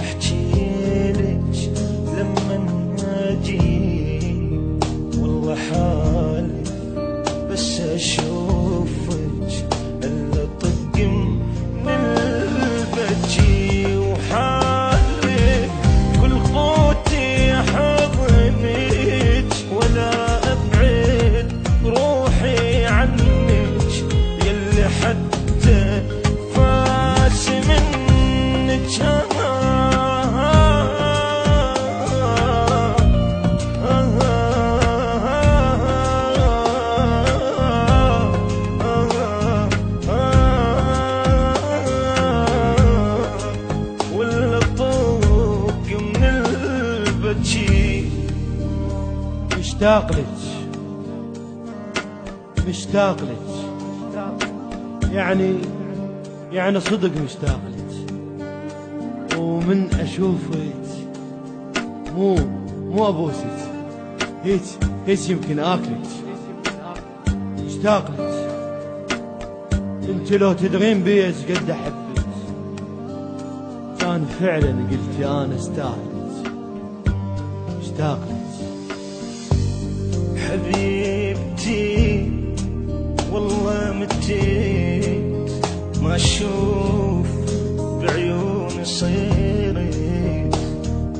احكي لك لما اجي والله حالي بس اشوفك الا طق من البجي وحالي كل قوتي حضنك ولا ابعد روحي عنك يلي حتى فاس منك ولا طوق من البجي مشتاق لك مشتاق لك يعني صدق مشتاق لك ومن اشوفك مو ابوسك هيك يمكن اكلك مشتاق لك انت لو تدرين بي ايش قد احبك كان فعلا قلتي انا استاهلك مشتاق لك حبيبتي والله متيت ما اشوف بعيوني صيرت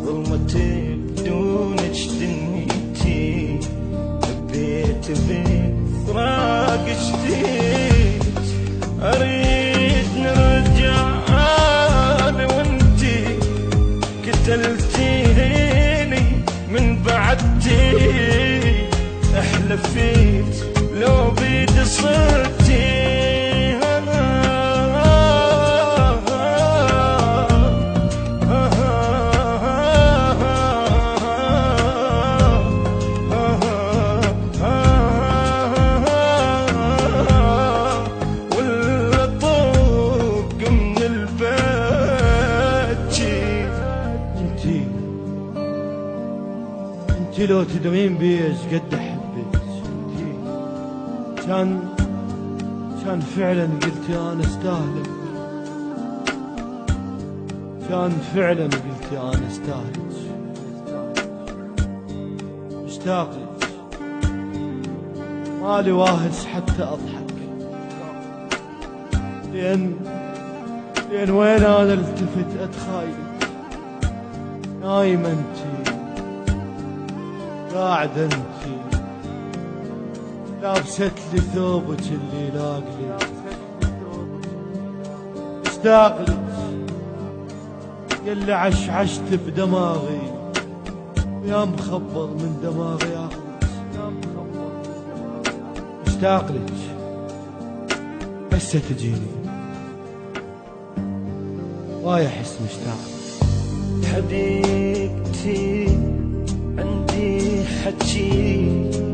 ظلمتي بدونك دنيتي بيت فراق جديد اريد نرجع انا وانتي قتلتيني من بعدتي احلفيت لو بيد صرتي ولا طوق من البجي انتي لو تدرين بي ايش قد احبك كان فعلا قلتي انا استاهلك كان فعلا قلتي انا استاهلك مشتاق لك مالي واهس حتى اضحك لان وين انا التفت اتخايلك نايمة انتي قاعدة انتي لابست لي ثوبك اللي لاقلي مشتاق لك يلي عشعشت بدماغي ويا مخبر من دماغي اخذك مشتاق لك هسه تجيني وايا احس مشتاق حبيبتي عندي حكي